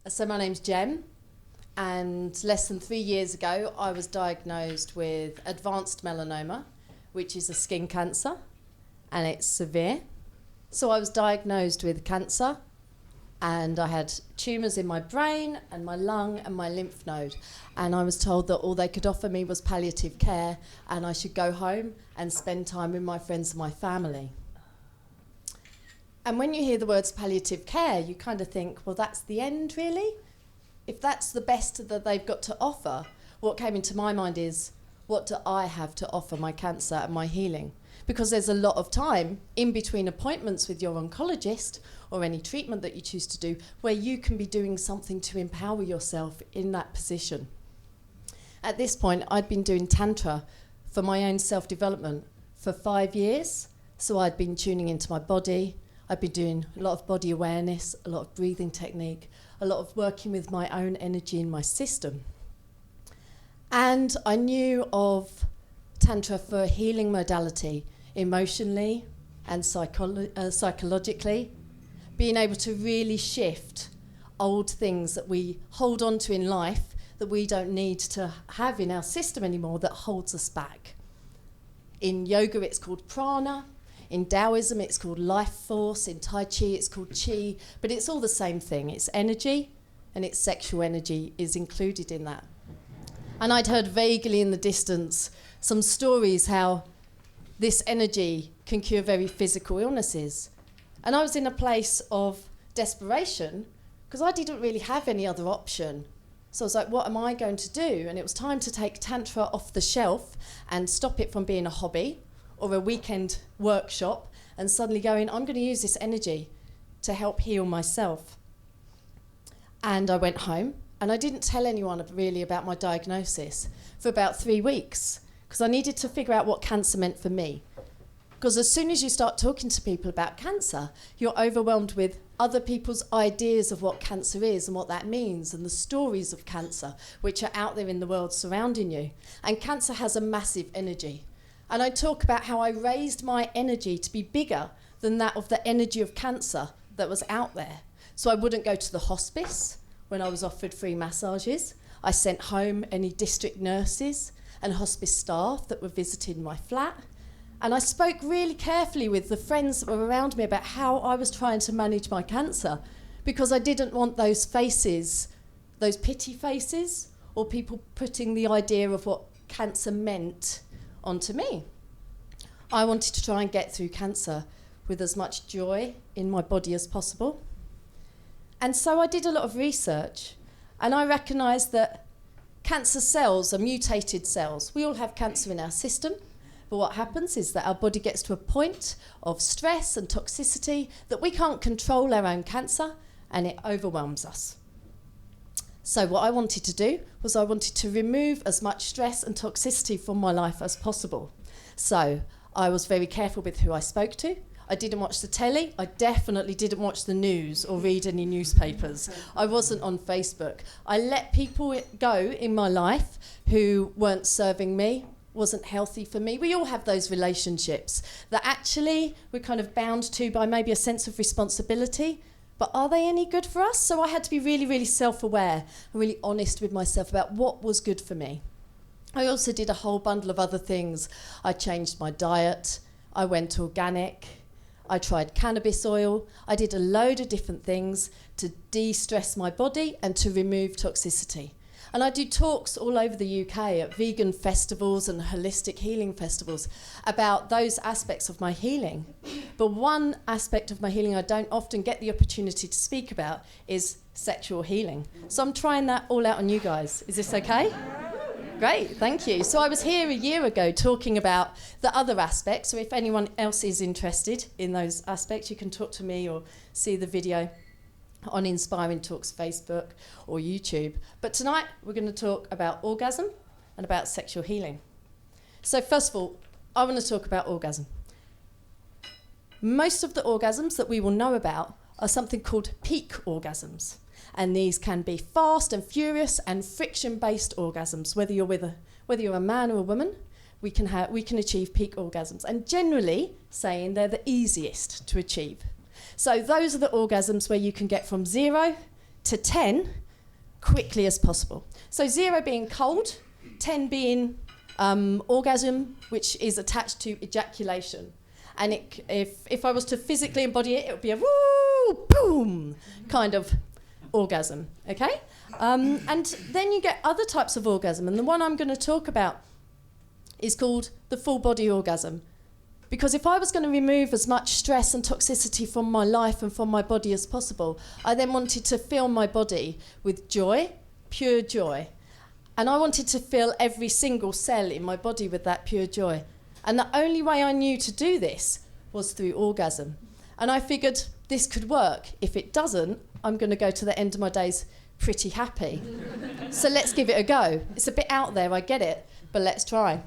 So my name's Jem, and less than 3 years ago I was diagnosed with advanced melanoma, which is a skin cancer, and it's severe. So I was diagnosed with cancer, and I had tumours in my brain and my lung and my lymph node, and I was told that all they could offer me was palliative care and I should go home and spend time with my friends and my family. And when you hear the words palliative care, you kind of think, well, that's the end, really? If that's the best that they've got to offer, what came into my mind is, what do I have to offer my cancer and my healing? Because there's a lot of time in between appointments with your oncologist or any treatment that you choose to do where you can be doing something to empower yourself in that position. At this point, I'd been doing Tantra for my own self-development for 5 years. So I'd been tuning into my body. I've been doing a lot of body awareness, a lot of breathing technique, a lot of working with my own energy in my system. And I knew of Tantra for a healing modality, emotionally and psychologically, being able to really shift old things that we hold on to in life that we don't need to have in our system anymore that holds us back. In yoga, it's called prana. In Taoism, it's called life force. In Tai Chi, it's called Qi. But it's all the same thing. It's energy, and it's sexual energy is included in that. And I'd heard vaguely in the distance some stories how this energy can cure very physical illnesses. And I was in a place of desperation because I didn't really have any other option. So I was like, what am I going to do? And it was time to take Tantra off the shelf and stop it from being a hobby or a weekend workshop, and suddenly going, I'm going to use this energy to help heal myself. And I went home, and I didn't tell anyone really about my diagnosis for about 3 weeks, because I needed to figure out what cancer meant for me. Because as soon as you start talking to people about cancer, you're overwhelmed with other people's ideas of what cancer is and what that means, and the stories of cancer, which are out there in the world surrounding you. And cancer has a massive energy. And I talk about how I raised my energy to be bigger than that of the energy of cancer that was out there. So I wouldn't go to the hospice when I was offered free massages. I sent home any district nurses and hospice staff that were visiting my flat. And I spoke really carefully with the friends that were around me about how I was trying to manage my cancer, because I didn't want those faces, those pity faces, or people putting the idea of what cancer meant onto me. I wanted to try and get through cancer with as much joy in my body as possible. And so I did a lot of research, and I recognised that cancer cells are mutated cells. We all have cancer in our system, but what happens is that our body gets to a point of stress and toxicity that we can't control our own cancer, and it overwhelms us. So what I wanted to do was I wanted to remove as much stress and toxicity from my life as possible. So I was very careful with who I spoke to. I didn't watch the telly. I definitely didn't watch the news or read any newspapers. I wasn't on Facebook. I let people go in my life who weren't serving me, wasn't healthy for me. We all have those relationships that actually we're kind of bound to by maybe a sense of responsibility. But are they any good for us? So I had to be really, really self-aware and really honest with myself about what was good for me. I also did a whole bundle of other things. I changed my diet. I went organic. I tried cannabis oil. I did a load of different things to de-stress my body and to remove toxicity. And I do talks all over the UK at vegan festivals and holistic healing festivals about those aspects of my healing. But one aspect of my healing I don't often get the opportunity to speak about is sexual healing. So I'm trying that all out on you guys. Is this okay? Great, thank you. So I was here a year ago talking about the other aspects. So if anyone else is interested in those aspects, you can talk to me or see the video on Inspiring Talks Facebook or YouTube. But tonight we're going to talk about orgasm and about sexual healing. So first of all, I want to talk about orgasm. Most of the orgasms that we will know about are something called peak orgasms. And these can be fast and furious and friction-based orgasms. Whether you're a man or a woman, we can achieve peak orgasms. And generally saying they're the easiest to achieve. So those are the orgasms where you can get from 0 to 10 quickly as possible. So 0 being cold, 10 being orgasm, which is attached to ejaculation. And if I was to physically embody it, it would be a woo, boom kind of orgasm, okay? And then you get other types of orgasm, and the one I'm going to talk about is called the full body orgasm. Because if I was going to remove as much stress and toxicity from my life and from my body as possible, I then wanted to fill my body with joy, pure joy. And I wanted to fill every single cell in my body with that pure joy. And the only way I knew to do this was through orgasm. And I figured this could work. If it doesn't, I'm going to go to the end of my days pretty happy. So let's give it a go. It's a bit out there, I get it, but let's try.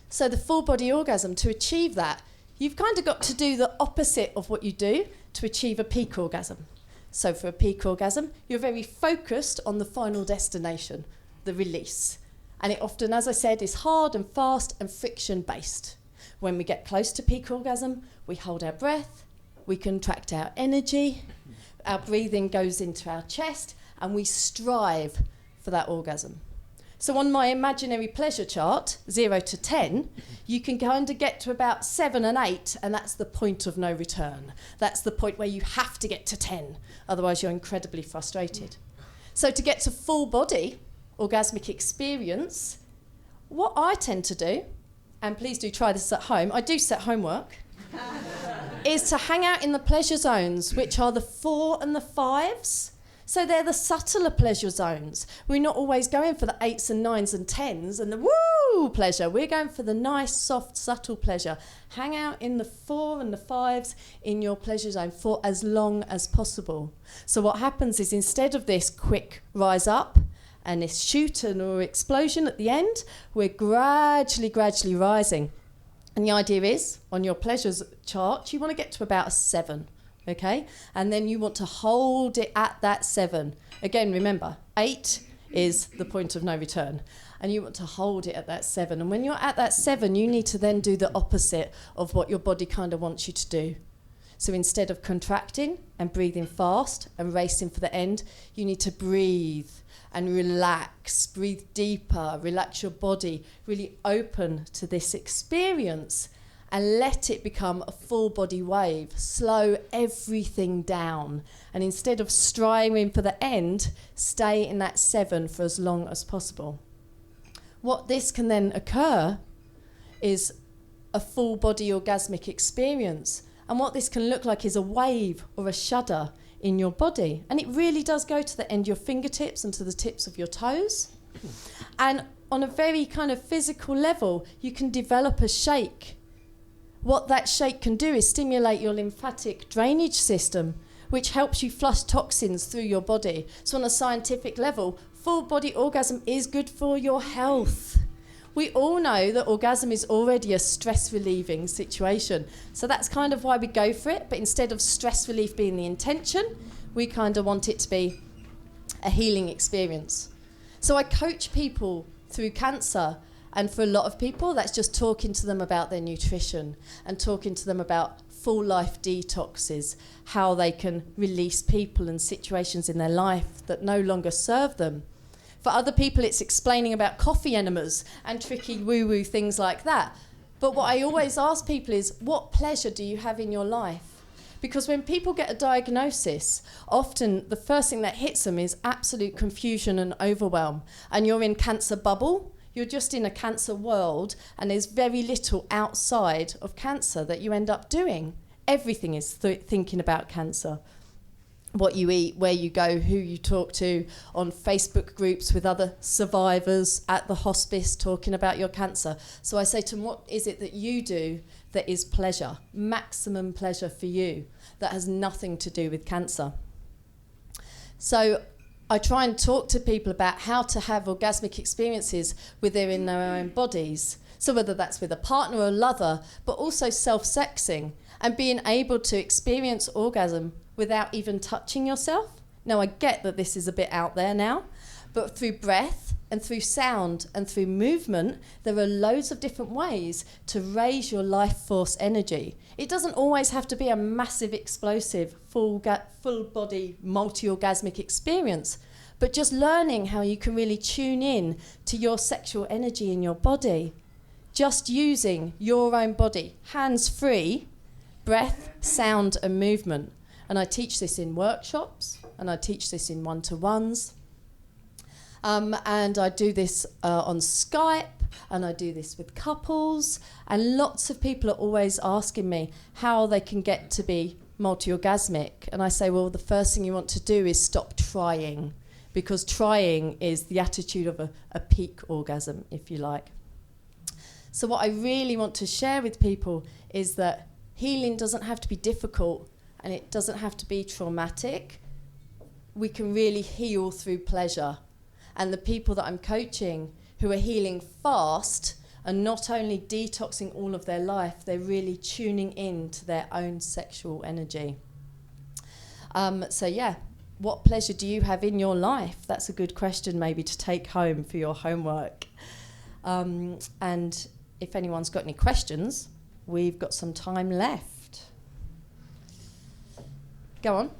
So the full body orgasm, to achieve that, you've kind of got to do the opposite of what you do to achieve a peak orgasm. So for a peak orgasm, you're very focused on the final destination, the release. And it often, as I said, is hard and fast and friction-based. When we get close to peak orgasm, we hold our breath, we contract our energy, our breathing goes into our chest, and we strive for that orgasm. So on my imaginary pleasure chart, 0 to 10, you can kind of get to about 7 and 8, and that's the point of no return. That's the point where you have to get to 10, otherwise you're incredibly frustrated. So to get to full body orgasmic experience, what I tend to do, and please do try this at home, I do set homework, is to hang out in the pleasure zones, which are the 4 and the 5s. So they're the subtler pleasure zones. We're not always going for the 8s and 9s and 10s and the woo pleasure. We're going for the nice, soft, subtle pleasure. Hang out in the 4 and the 5s in your pleasure zone for as long as possible. So what happens is, instead of this quick rise up and this shoot or explosion at the end, we're gradually rising. And the idea is, on your pleasures chart, you want to get to about a 7. Okay, and then you want to hold it at that 7. Again, remember, 8 is the point of no return, and you want to hold it at that 7. And when you're at that 7, you need to then do the opposite of what your body kind of wants you to do. So instead of contracting and breathing fast and racing for the end, you need to breathe and relax, breathe deeper, relax your body, really open to this experience, and let it become a full body wave. Slow everything down. And instead of striving for the end, stay in that 7 for as long as possible. What this can then occur is a full body orgasmic experience. And what this can look like is a wave or a shudder in your body. And it really does go to the end of your fingertips and to the tips of your toes. And on a very kind of physical level, you can develop a shake. What that shake can do is stimulate your lymphatic drainage system, which helps you flush toxins through your body. So on a scientific level, full body orgasm is good for your health. We all know that orgasm is already a stress relieving situation. So that's kind of why we go for it. But instead of stress relief being the intention, we kind of want it to be a healing experience. So I coach people through cancer. And for a lot of people, that's just talking to them about their nutrition and talking to them about full life detoxes, how they can release people and situations in their life that no longer serve them. For other people, it's explaining about coffee enemas and tricky woo-woo things like that. But what I always ask people is, what pleasure do you have in your life? Because when people get a diagnosis, often the first thing that hits them is absolute confusion and overwhelm. And you're in cancer bubble. You're just in a cancer world, and there's very little outside of cancer that you end up doing. Everything is thinking about cancer. What you eat, where you go, who you talk to, on Facebook groups with other survivors at the hospice talking about your cancer. So I say to them, what is it that you do that is pleasure, maximum pleasure for you, that has nothing to do with cancer? So I try and talk to people about how to have orgasmic experiences within their own bodies. So whether that's with a partner or a lover, but also self-sexing and being able to experience orgasm without even touching yourself. Now, I get that this is a bit out there now, But through breath and through sound and through movement, there are loads of different ways to raise your life force energy. It doesn't always have to be a massive, explosive, full body, multi-orgasmic experience, but just learning how you can really tune in to your sexual energy in your body. Just using your own body, hands-free, breath, sound and movement. And I teach this in workshops, and I teach this in one-to-ones. And I do this on Skype, and I do this with couples, and lots of people are always asking me how they can get to be multi-orgasmic. And I say, well, the first thing you want to do is stop trying, because trying is the attitude of a peak orgasm, if you like. So what I really want to share with people is that healing doesn't have to be difficult, and it doesn't have to be traumatic. We can really heal through pleasure. And the people that I'm coaching who are healing fast are not only detoxing all of their life, they're really tuning in to their own sexual energy. So yeah, what pleasure do you have in your life? That's a good question maybe to take home for your homework. And if anyone's got any questions, we've got some time left. Go on.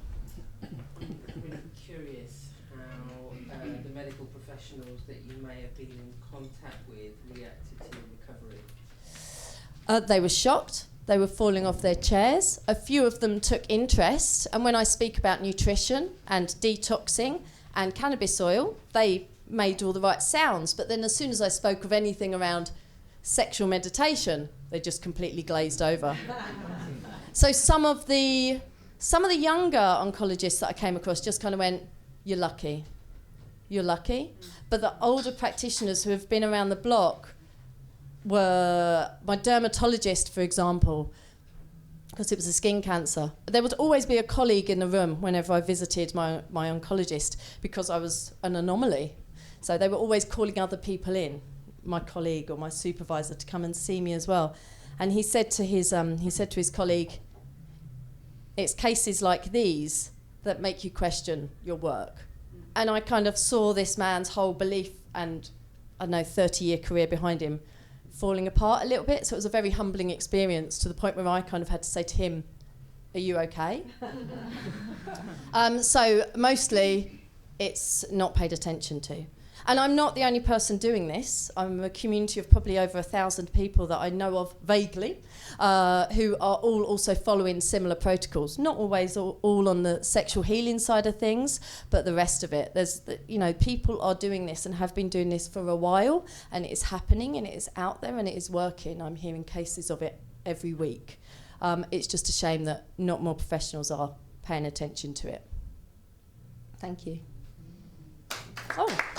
The medical professionals that you may have been in contact with reacted to your recovery? They were shocked. They were falling off their chairs. A few of them took interest. And when I speak about nutrition and detoxing and cannabis oil, they made all the right sounds. But then as soon as I spoke of anything around sexual meditation, they just completely glazed over. So some of the younger oncologists that I came across just kind of went, "You're lucky. You're lucky." But the older practitioners who have been around the block were my dermatologist, for example, because it was a skin cancer. There would always be a colleague in the room whenever I visited my oncologist, because I was an anomaly. So they were always calling other people in, my colleague or my supervisor, to come and see me as well. And he said to his colleague, "It's cases like these that make you question your work." And I kind of saw this man's whole belief and, 30-year career behind him falling apart a little bit. So it was a very humbling experience, to the point where I kind of had to say to him, "Are you okay?" So mostly it's not paid attention to. And I'm not the only person doing this. I'm a community of probably over 1,000 people that I know of vaguely, who are all also following similar protocols. Not always all on the sexual healing side of things, but the rest of it. People are doing this and have been doing this for a while, and it is happening, and it is out there, and it is working. I'm hearing cases of it every week. It's just a shame that not more professionals are paying attention to it. Thank you. Oh.